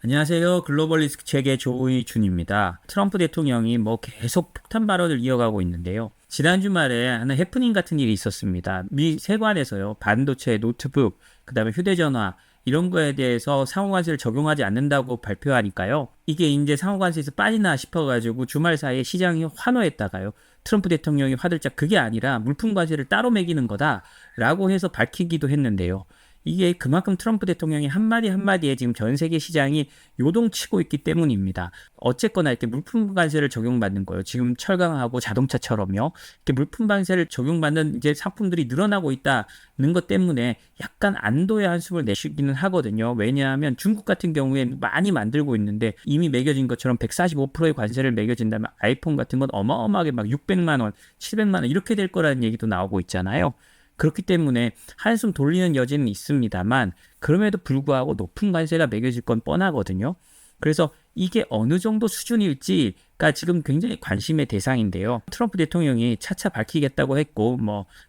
안녕하세요. 글로벌 리스크 체계 조의준입니다. 트럼프 대통령이 계속 폭탄 발언을 이어가고 있는데요. 지난 주말에 하는 해프닝 같은 일이 있었습니다. 미 세관에서요, 반도체, 노트북, 그다음에 휴대전화 이런 거에 대해서 상호관세를 적용하지 않는다고 발표하니까요. 이게 이제 상호관세에서 빠지나 싶어가지고 주말 사이에 시장이 환호했다가요. 트럼프 대통령이 화들짝 그게 아니라 물품 관세를 따로 매기는 거다라고 해서 밝히기도 했는데요. 이게 그만큼 트럼프 대통령이 한마디 한마디에 지금 전 세계 시장이 요동치고 있기 때문입니다. 어쨌거나 이렇게 물품 관세를 적용받는 거예요. 지금 철강하고 자동차처럼요. 이렇게 물품 관세를 적용받는 이제 상품들이 늘어나고 있다는 것 때문에 약간 안도의 한숨을 내쉬기는 하거든요. 왜냐하면 중국 같은 경우에 많이 만들고 있는데 이미 매겨진 것처럼 145%의 관세를 매겨진다면 아이폰 같은 건 어마어마하게 막 600만 원, 700만 원 이렇게 될 거라는 얘기도 나오고 있잖아요. 그렇기 때문에 한숨 돌리는 여지는 있습니다만 그럼에도 불구하고 높은 관세가 매겨질 건 뻔하거든요. 그래서 이게 어느 정도 수준일지가 지금 굉장히 관심의 대상인데요. 트럼프 대통령이 차차 밝히겠다고 했고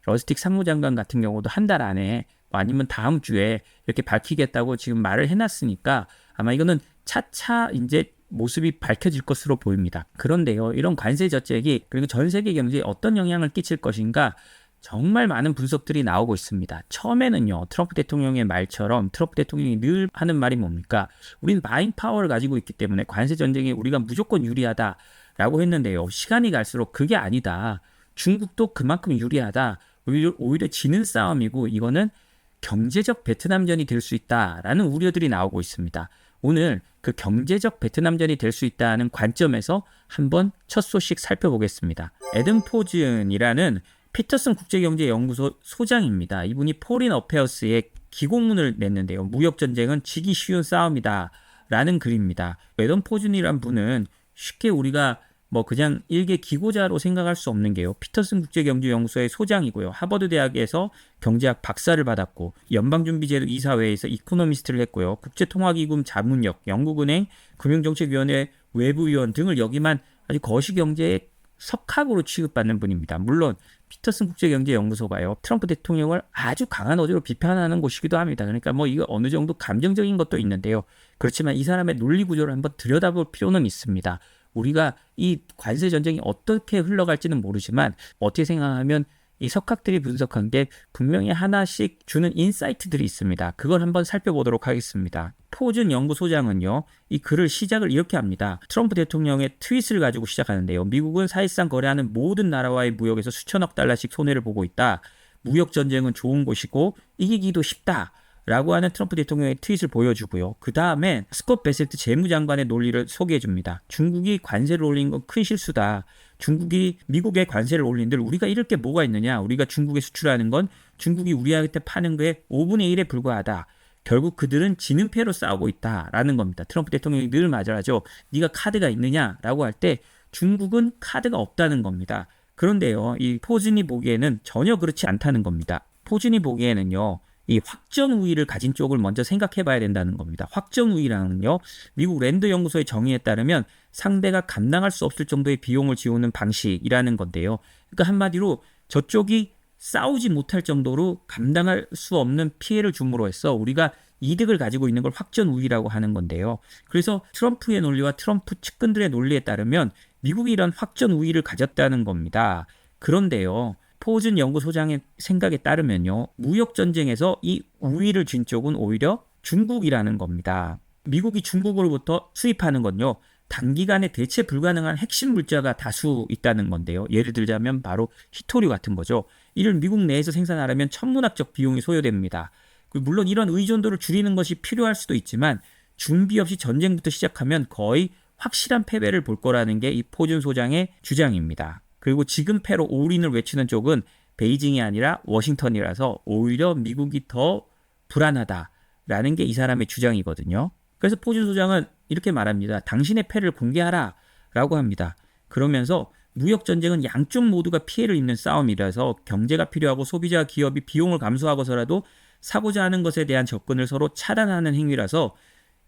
러스틱 상무장관 같은 경우도 한 달 안에 아니면 다음 주에 이렇게 밝히겠다고 지금 말을 해놨으니까 아마 이거는 차차 이제 모습이 밝혀질 것으로 보입니다. 그런데요, 이런 관세 저책이 그리고 전 세계 경제에 어떤 영향을 끼칠 것인가 정말 많은 분석들이 나오고 있습니다. 처음에는요, 트럼프 대통령의 말처럼 트럼프 대통령이 늘 하는 말이 뭡니까? 우리는 바잉 파워를 가지고 있기 때문에 관세 전쟁에 우리가 무조건 유리하다라고 했는데요. 시간이 갈수록 그게 아니다. 중국도 그만큼 유리하다. 오히려 지는 싸움이고 이거는 경제적 베트남전이 될 수 있다라는 우려들이 나오고 있습니다. 오늘 그 경제적 베트남전이 될 수 있다는 관점에서 한번 첫 소식 살펴보겠습니다. 애덤 포즌이라는 피터슨 국제경제연구소 소장입니다. 이분이 포린 어페어스에 기고문을 냈는데요. 무역전쟁은 지기 쉬운 싸움이다 라는 글입니다. 애덤 포준이란 분은 쉽게 우리가 그냥 일개 기고자로 생각할 수 없는 게요. 피터슨 국제경제연구소의 소장이고요. 하버드 대학에서 경제학 박사를 받았고 연방준비제도 이사회에서 이코노미스트를 했고요. 국제통화기금 자문역, 영국은행, 금융정책위원회 외부위원 등을 역임한 아주 거시경제의 석학으로 취급받는 분입니다. 물론 피터슨 국제경제연구소가요, 트럼프 대통령을 아주 강한 어조로 비판하는 곳이기도 합니다. 그러니까 이거 어느 정도 감정적인 것도 있는데요. 그렇지만 이 사람의 논리 구조를 한번 들여다볼 필요는 있습니다. 우리가 이 관세 전쟁이 어떻게 흘러갈지는 모르지만 어떻게 생각하면 이 석학들이 분석한 게 분명히 하나씩 주는 인사이트들이 있습니다. 그걸 한번 살펴보도록 하겠습니다. 포준 연구소장은요, 이 글을 시작을 이렇게 합니다. 트럼프 대통령의 트윗을 가지고 시작하는데요. 미국은 사실상 거래하는 모든 나라와의 무역에서 수천억 달러씩 손해를 보고 있다. 무역 전쟁은 좋은 곳이고 이기기도 쉽다. 라고 하는 트럼프 대통령의 트윗을 보여주고요. 그 다음에 스콧 베세트 재무장관의 논리를 소개해줍니다. 중국이 관세를 올린 건 큰 실수다. 중국이 미국에 관세를 올린들 우리가 이럴 게 뭐가 있느냐. 우리가 중국에 수출하는 건 중국이 우리한테 파는 거에 5분의 1에 불과하다. 결국 그들은 지는 패로 싸우고 있다라는 겁니다. 트럼프 대통령이 늘 말하죠. 네가 카드가 있느냐라고 할 때 중국은 카드가 없다는 겁니다. 그런데요, 이 포준이 보기에는 전혀 그렇지 않다는 겁니다. 포준이 보기에는요, 이 확정 우위를 가진 쪽을 먼저 생각해 봐야 된다는 겁니다. 확정 우위라는요, 미국 랜드 연구소의 정의에 따르면 상대가 감당할 수 없을 정도의 비용을 지우는 방식이라는 건데요. 그러니까 한마디로 저쪽이 싸우지 못할 정도로 감당할 수 없는 피해를 줌으로 해서 우리가 이득을 가지고 있는 걸 확정 우위라고 하는 건데요. 그래서 트럼프의 논리와 트럼프 측근들의 논리에 따르면 미국이 이런 확정 우위를 가졌다는 겁니다. 그런데요, 포준 연구소장의 생각에 따르면요, 무역전쟁에서 이 우위를 쥔 쪽은 오히려 중국이라는 겁니다. 미국이 중국으로부터 수입하는 건요, 단기간에 대체 불가능한 핵심 물자가 다수 있다는 건데요. 예를 들자면 바로 히토류 같은 거죠. 이를 미국 내에서 생산하려면 천문학적 비용이 소요됩니다. 물론 이런 의존도를 줄이는 것이 필요할 수도 있지만 준비 없이 전쟁부터 시작하면 거의 확실한 패배를 볼 거라는 게 이 포준 소장의 주장입니다. 그리고 지금 패로 올인을 외치는 쪽은 베이징이 아니라 워싱턴이라서 오히려 미국이 더 불안하다라는 게 이 사람의 주장이거든요. 그래서 포준 소장은 이렇게 말합니다. 당신의 패를 공개하라 라고 합니다. 그러면서 무역전쟁은 양쪽 모두가 피해를 입는 싸움이라서 경제가 필요하고 소비자와 기업이 비용을 감수하고서라도 사고자 하는 것에 대한 접근을 서로 차단하는 행위라서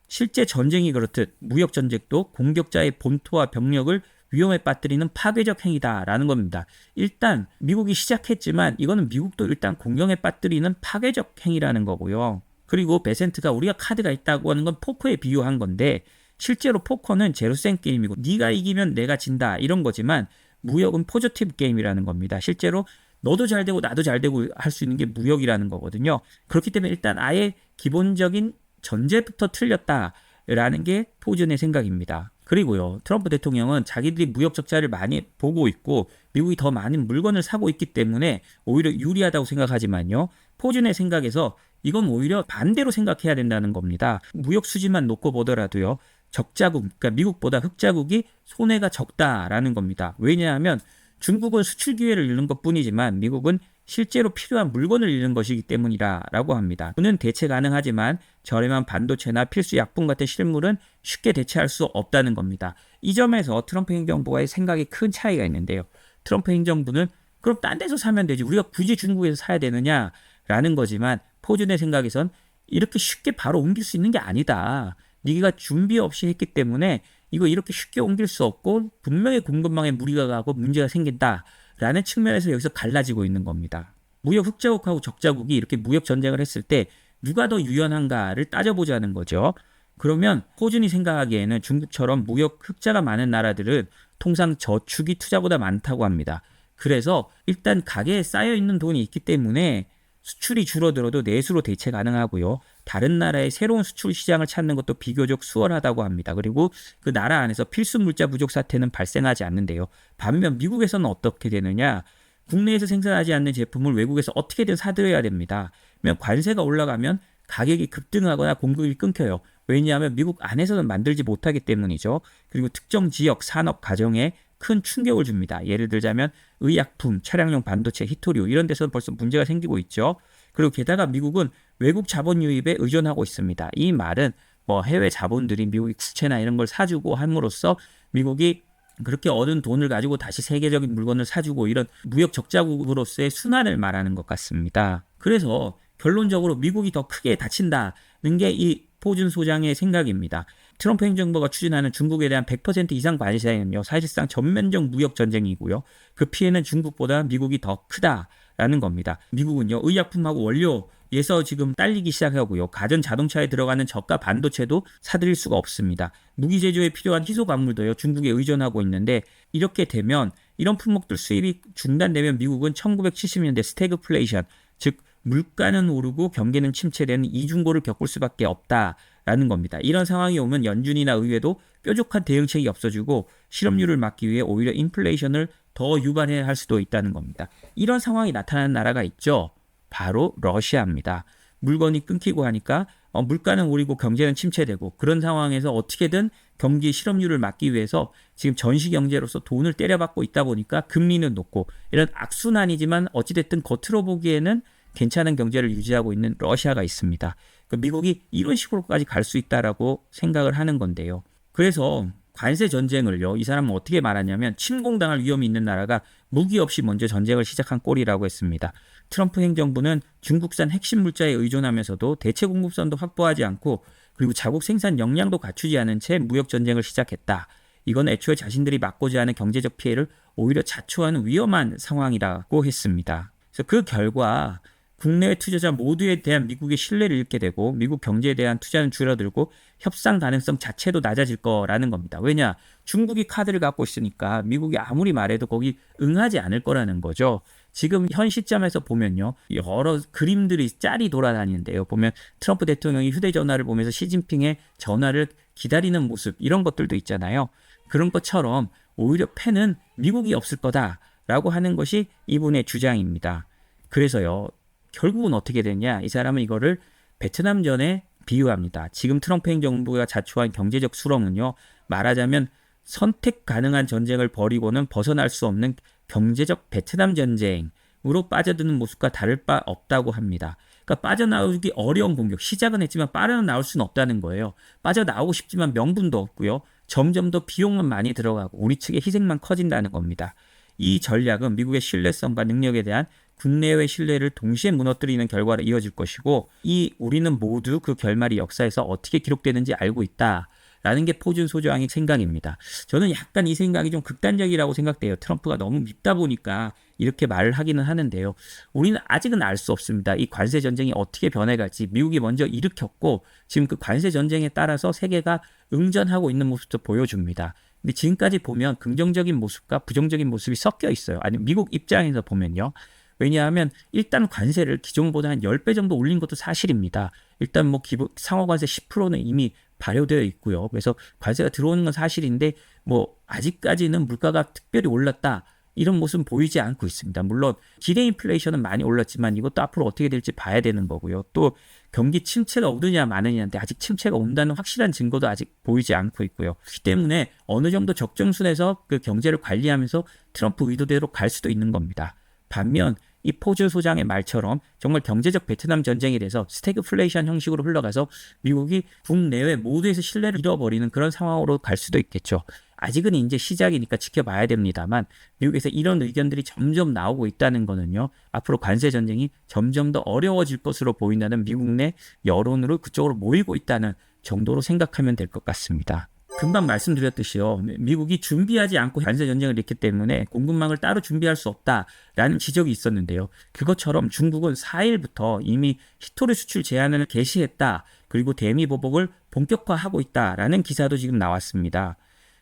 실제 전쟁이 그렇듯 무역전쟁도 공격자의 본토와 병력을 위험에 빠뜨리는 파괴적 행위다라는 겁니다. 일단 미국이 시작했지만 이거는 미국도 일단 공경에 빠뜨리는 파괴적 행위라는 거고요. 그리고 베센트가 우리가 카드가 있다고 하는 건 포커에 비유한 건데 실제로 포커는 제로섬 게임이고 네가 이기면 내가 진다 이런 거지만 무역은 포지티브 게임이라는 겁니다. 실제로 너도 잘 되고 나도 잘 되고 할 수 있는 게 무역이라는 거거든요. 그렇기 때문에 일단 아예 기본적인 전제부터 틀렸다라는 게 포준의 생각입니다. 그리고요, 트럼프 대통령은 자기들이 무역 적자를 많이 보고 있고 미국이 더 많은 물건을 사고 있기 때문에 오히려 유리하다고 생각하지만요, 포준의 생각에서 이건 오히려 반대로 생각해야 된다는 겁니다. 무역 수지만 놓고 보더라도요, 적자국, 그러니까 미국보다 흑자국이 손해가 적다라는 겁니다. 왜냐하면 중국은 수출 기회를 잃는 것뿐이지만 미국은 실제로 필요한 물건을 잃는 것이기 때문이라고 합니다. 그는 대체 가능하지만 저렴한 반도체나 필수 약품 같은 실물은 쉽게 대체할 수 없다는 겁니다. 이 점에서 트럼프 행정부와의 생각이 큰 차이가 있는데요. 트럼프 행정부는 그럼 딴 데서 사면 되지 우리가 굳이 중국에서 사야 되느냐라는 거지만 포준의 생각에선 이렇게 쉽게 바로 옮길 수 있는 게 아니다. 네가 준비 없이 했기 때문에 이거 이렇게 쉽게 옮길 수 없고 분명히 공급망에 무리가 가고 문제가 생긴다라는 측면에서 여기서 갈라지고 있는 겁니다. 무역 흑자국하고 적자국이 이렇게 무역 전쟁을 했을 때 누가 더 유연한가를 따져보자는 거죠. 그러면 호준이 생각하기에는 중국처럼 무역 흑자가 많은 나라들은 통상 저축이 투자보다 많다고 합니다. 그래서 일단 가게에 쌓여있는 돈이 있기 때문에 수출이 줄어들어도 내수로 대체 가능하고요. 다른 나라의 새로운 수출 시장을 찾는 것도 비교적 수월하다고 합니다. 그리고 그 나라 안에서 필수 물자 부족 사태는 발생하지 않는데요. 반면 미국에서는 어떻게 되느냐? 국내에서 생산하지 않는 제품을 외국에서 어떻게든 사들여야 됩니다. 그러면 관세가 올라가면 가격이 급등하거나 공급이 끊겨요. 왜냐하면 미국 안에서는 만들지 못하기 때문이죠. 그리고 특정 지역, 산업, 가정에 큰 충격을 줍니다. 예를 들자면 의약품, 차량용 반도체, 히토류 이런 데서 벌써 문제가 생기고 있죠. 그리고 게다가 미국은 외국 자본 유입에 의존하고 있습니다. 이 말은 뭐 해외 자본들이 미국의 국채나 이런 걸 사주고 함으로써 미국이 그렇게 얻은 돈을 가지고 다시 세계적인 물건을 사주고 이런 무역 적자국으로서의 순환을 말하는 것 같습니다. 그래서 결론적으로 미국이 더 크게 다친다는 게 이 포준 소장의 생각입니다. 트럼프 행정부가 추진하는 중국에 대한 100% 이상 관세는요, 사실상 전면적 무역 전쟁이고요. 그 피해는 중국보다 미국이 더 크다라는 겁니다. 미국은요, 의약품하고 원료에서 지금 딸리기 시작하고요. 가전 자동차에 들어가는 저가 반도체도 사들일 수가 없습니다. 무기 제조에 필요한 희소 광물도요, 중국에 의존하고 있는데 이렇게 되면 이런 품목들 수입이 중단되면 미국은 1970년대 스태그플레이션, 즉 물가는 오르고 경기는 침체되는 이중고를 겪을 수밖에 없다라는 겁니다. 이런 상황이 오면 연준이나 의회도 뾰족한 대응책이 없어지고 실업률을 막기 위해 오히려 인플레이션을 더 유발해야 할 수도 있다는 겁니다. 이런 상황이 나타나는 나라가 있죠. 바로 러시아입니다. 물건이 끊기고 하니까 물가는 오르고 경제는 침체되고 그런 상황에서 어떻게든 경기 실업률을 막기 위해서 지금 전시 경제로서 돈을 때려받고 있다 보니까 금리는 높고 이런 악순환이지만 어찌됐든 겉으로 보기에는 괜찮은 경제를 유지하고 있는 러시아가 있습니다. 미국이 이런 식으로까지 갈 수 있다라고 생각을 하는 건데요. 그래서 관세 전쟁을요, 이 사람은 어떻게 말하냐면 침공당할 위험이 있는 나라가 무기 없이 먼저 전쟁을 시작한 꼴이라고 했습니다. 트럼프 행정부는 중국산 핵심 물자에 의존하면서도 대체 공급선도 확보하지 않고 그리고 자국 생산 역량도 갖추지 않은 채 무역 전쟁을 시작했다. 이건 애초에 자신들이 막고자 하는 경제적 피해를 오히려 자초하는 위험한 상황이라고 했습니다. 그래서 그 결과 국내외 투자자 모두에 대한 미국의 신뢰를 잃게 되고 미국 경제에 대한 투자는 줄어들고 협상 가능성 자체도 낮아질 거라는 겁니다. 왜냐? 중국이 카드를 갖고 있으니까 미국이 아무리 말해도 거기 응하지 않을 거라는 거죠. 지금 현 시점에서 보면요, 여러 그림들이 짤이 돌아다니는데요. 보면 트럼프 대통령이 휴대전화를 보면서 시진핑의 전화를 기다리는 모습 이런 것들도 있잖아요. 그런 것처럼 오히려 패는 미국이 없을 거다라고 하는 것이 이분의 주장입니다. 그래서요, 결국은 어떻게 됐냐? 이 사람은 이거를 베트남전에 비유합니다. 지금 트럼프 행정부가 자초한 경제적 수렁은요, 말하자면 선택 가능한 전쟁을 벌이고는 벗어날 수 없는 경제적 베트남 전쟁으로 빠져드는 모습과 다를 바 없다고 합니다. 그러니까 빠져나오기 어려운 공격, 시작은 했지만 빠져나올 수는 없다는 거예요. 빠져나오고 싶지만 명분도 없고요. 점점 더 비용만 많이 들어가고 우리 측의 희생만 커진다는 겁니다. 이 전략은 미국의 신뢰성과 능력에 대한 국내외 신뢰를 동시에 무너뜨리는 결과로 이어질 것이고 우리는 모두 그 결말이 역사에서 어떻게 기록되는지 알고 있다 라는 게 포준 소장의 생각입니다. 저는 약간 이 생각이 좀 극단적이라고 생각돼요. 트럼프가 너무 밉다 보니까 이렇게 말을 하기는 하는데요. 우리는 아직은 알 수 없습니다. 이 관세 전쟁이 어떻게 변해갈지. 미국이 먼저 일으켰고 지금 그 관세 전쟁에 따라서 세계가 응전하고 있는 모습도 보여줍니다. 근데 지금까지 보면 긍정적인 모습과 부정적인 모습이 섞여 있어요. 아니, 미국 입장에서 보면요. 왜냐하면 일단 관세를 기존보다 한 10배 정도 올린 것도 사실입니다. 일단 뭐 상호 관세 10%는 이미 발효되어 있고요. 그래서 관세가 들어오는 건 사실인데 뭐 아직까지는 물가가 특별히 올랐다. 이런 모습은 보이지 않고 있습니다. 물론 기대 인플레이션은 많이 올랐지만 이것도 앞으로 어떻게 될지 봐야 되는 거고요. 또 경기 침체가 오느냐 마느냐인데 아직 침체가 온다는 확실한 증거도 아직 보이지 않고 있고요. 그렇기 때문에 어느 정도 적정선에서 그 경제를 관리하면서 트럼프 의도대로 갈 수도 있는 겁니다. 반면 이 포즈 소장의 말처럼 정말 경제적 베트남 전쟁이 돼서 스태그플레이션 형식으로 흘러가서 미국이 국내외 모두에서 신뢰를 잃어버리는 그런 상황으로 갈 수도 있겠죠. 아직은 이제 시작이니까 지켜봐야 됩니다만 미국에서 이런 의견들이 점점 나오고 있다는 거는요. 앞으로 관세 전쟁이 점점 더 어려워질 것으로 보인다는 미국 내 여론으로 그쪽으로 모이고 있다는 정도로 생각하면 될 것 같습니다. 금방 말씀드렸듯이요. 미국이 준비하지 않고 관세 전쟁을 일으켰기 때문에 공급망을 따로 준비할 수 없다라는 지적이 있었는데요. 그것처럼 중국은 4일부터 이미 히토리 수출 제한을 개시했다. 그리고 대미 보복을 본격화하고 있다라는 기사도 지금 나왔습니다.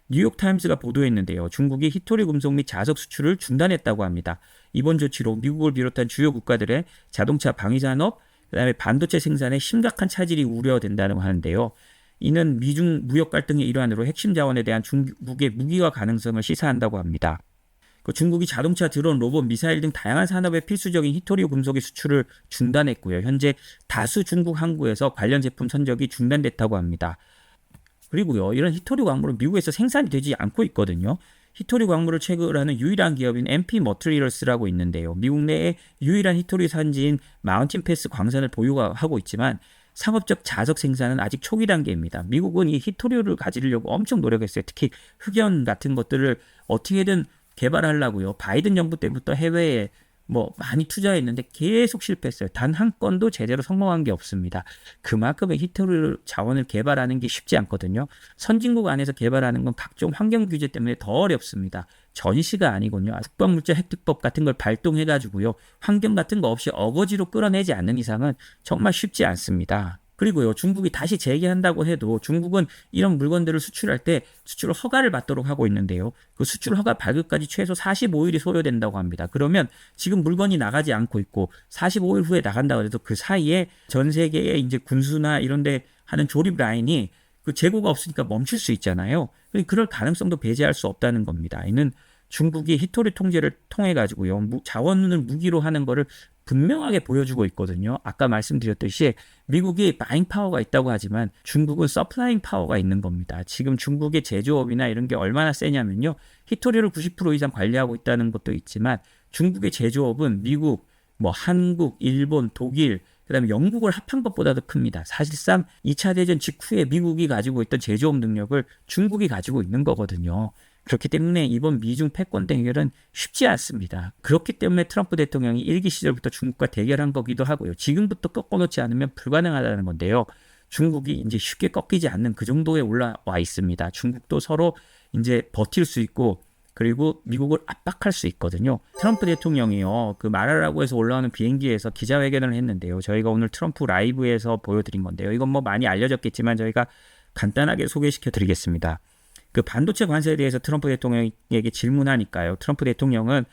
뉴욕타임스가 보도했는데요. 중국이 히토리 금속 및 자석 수출을 중단했다고 합니다. 이번 조치로 미국을 비롯한 주요 국가들의 자동차 방위산업, 그다음에 반도체 생산에 심각한 차질이 우려된다고 하는데요. 이는 미중 무역 갈등의 일환으로 핵심 자원에 대한 중국의 무기화 가능성을 시사한다고 합니다. 중국이 자동차, 드론, 로봇, 미사일 등 다양한 산업에 필수적인 히토리우 금속의 수출을 중단했고요. 현재 다수 중국 항구에서 관련 제품 선적이 중단됐다고 합니다. 그리고요, 이런 히토리 광물은 미국에서 생산이 되지 않고 있거든요. 히토리 광물을 채굴하는 유일한 기업인 MP 머트리얼스라고 있는데요. 미국 내에 유일한 히토리 산지인 마운틴 패스 광산을 보유하고 있지만 상업적 자석 생산은 아직 초기 단계입니다. 미국은 이 히토리를 가지려고 엄청 노력했어요. 특히 흑연 같은 것들을 어떻게든 개발하려고요. 바이든 정부 때부터 해외에 많이 투자했는데 계속 실패했어요. 단 한 건도 제대로 성공한 게 없습니다. 그만큼의 히토리 자원을 개발하는 게 쉽지 않거든요. 선진국 안에서 개발하는 건 각종 환경 규제 때문에 더 어렵습니다. 전시가 아니군요. 국방물자 획득법 같은 걸 발동해가지고요. 환경 같은 거 없이 어거지로 끌어내지 않는 이상은 정말 쉽지 않습니다. 그리고요, 중국이 다시 재개한다고 해도 중국은 이런 물건들을 수출할 때 수출 허가를 받도록 하고 있는데요. 그 수출 허가 발급까지 최소 45일이 소요된다고 합니다. 그러면 지금 물건이 나가지 않고 있고 45일 후에 나간다고 해도 그 사이에 전 세계의 이제 군수나 이런 데 하는 조립 라인이 그 재고가 없으니까 멈출 수 있잖아요. 그럴 가능성도 배제할 수 없다는 겁니다. 이는 중국이 히토리 통제를 통해 가지고요, 자원을 무기로 하는 거를 분명하게 보여주고 있거든요. 아까 말씀드렸듯이 미국이 바잉 파워가 있다고 하지만 중국은 서플라잉 파워가 있는 겁니다. 지금 중국의 제조업이나 이런 게 얼마나 세냐면요. 히토리를 90% 이상 관리하고 있다는 것도 있지만 중국의 제조업은 미국, 한국, 일본, 독일, 그다음에 영국을 합한 것보다도 큽니다. 사실상 2차 대전 직후에 미국이 가지고 있던 제조업 능력을 중국이 가지고 있는 거거든요. 그렇기 때문에 이번 미중 패권 대결은 쉽지 않습니다. 그렇기 때문에 트럼프 대통령이 일기 시절부터 중국과 대결한 거기도 하고요. 지금부터 꺾어놓지 않으면 불가능하다는 건데요. 중국이 이제 쉽게 꺾이지 않는 그 정도에 올라와 있습니다. 중국도 서로 이제 버틸 수 있고 그리고 미국을 압박할 수 있거든요. 트럼프 대통령이요, 그 말하라고 해서 올라오는 비행기에서 기자회견을 했는데요. 저희가 오늘 트럼프 라이브에서 보여드린 건데요. 이건 많이 알려졌겠지만 저희가 간단하게 소개시켜 드리겠습니다. 그 반도체 관세에 대해서 트럼프 대통령에게 질문하니까요. 트럼프 대통령은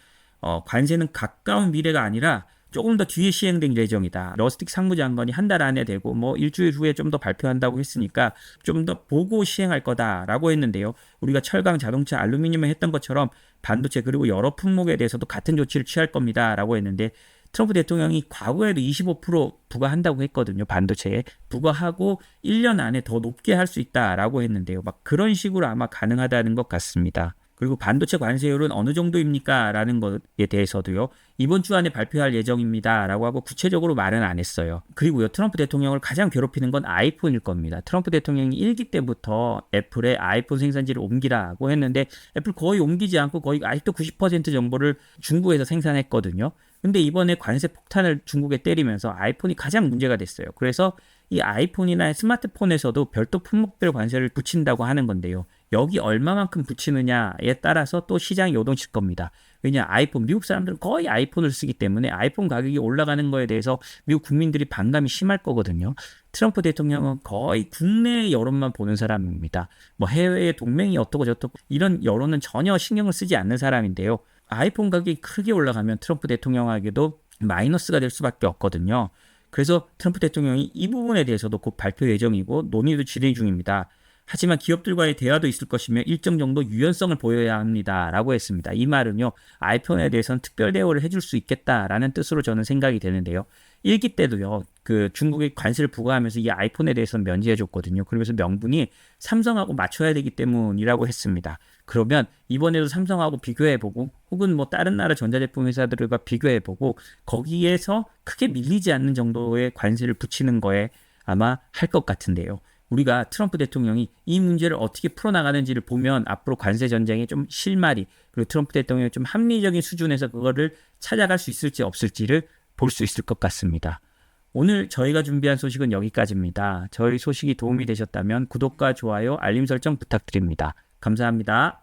관세는 가까운 미래가 아니라 조금 더 뒤에 시행될 예정이다. 러스틱 상무장관이 한 달 안에 되고 일주일 후에 좀 더 발표한다고 했으니까 좀 더 보고 시행할 거다라고 했는데요. 우리가 철강, 자동차, 알루미늄에 했던 것처럼 반도체 그리고 여러 품목에 대해서도 같은 조치를 취할 겁니다라고 했는데 트럼프 대통령이 과거에도 25% 부과한다고 했거든요. 반도체에 부과하고 1년 안에 더 높게 할 수 있다라고 했는데요. 그런 식으로 아마 가능하다는 것 같습니다. 그리고 반도체 관세율은 어느 정도입니까? 라는 것에 대해서도요. 이번 주 안에 발표할 예정입니다. 라고 하고 구체적으로 말은 안 했어요. 그리고요. 트럼프 대통령을 가장 괴롭히는 건 아이폰일 겁니다. 트럼프 대통령이 1기 때부터 애플의 아이폰 생산지를 옮기라고 했는데 애플 거의 옮기지 않고 거의 아직도 90% 정보를 중국에서 생산했거든요. 근데 이번에 관세 폭탄을 중국에 때리면서 아이폰이 가장 문제가 됐어요. 그래서 이 아이폰이나 스마트폰에서도 별도 품목별 관세를 붙인다고 하는 건데요. 여기 얼마만큼 붙이느냐에 따라서 또 시장이 요동칠 겁니다. 왜냐, 아이폰, 미국 사람들은 거의 아이폰을 쓰기 때문에 아이폰 가격이 올라가는 거에 대해서 미국 국민들이 반감이 심할 거거든요. 트럼프 대통령은 거의 국내 여론만 보는 사람입니다. 뭐 해외의 동맹이 어떻고 저떻고 이런 여론은 전혀 신경을 쓰지 않는 사람인데요. 아이폰 가격이 크게 올라가면 트럼프 대통령에게도 마이너스가 될 수밖에 없거든요. 그래서 트럼프 대통령이 이 부분에 대해서도 곧 발표 예정이고 논의도 진행 중입니다. 하지만 기업들과의 대화도 있을 것이며 일정 정도 유연성을 보여야 합니다라고 했습니다. 이 말은요, 아이폰에 대해서는 특별 대우를 해줄 수 있겠다라는 뜻으로 저는 생각이 되는데요. 1기 때도요, 그 중국에 관세를 부과하면서 이 아이폰에 대해서는 면제해줬거든요. 그러면서 명분이 삼성하고 맞춰야 되기 때문이라고 했습니다. 그러면 이번에도 삼성하고 비교해보고 혹은 뭐 다른 나라 전자제품 회사들과 비교해보고 거기에서 크게 밀리지 않는 정도의 관세를 붙이는 거에 아마 할 것 같은데요. 우리가 트럼프 대통령이 이 문제를 어떻게 풀어나가는지를 보면 앞으로 관세 전쟁의 좀 실마리, 그리고 트럼프 대통령이 좀 합리적인 수준에서 그거를 찾아갈 수 있을지 없을지를 볼 수 있을 것 같습니다. 오늘 저희가 준비한 소식은 여기까지입니다. 저희 소식이 도움이 되셨다면 구독과 좋아요, 알림 설정 부탁드립니다. 감사합니다.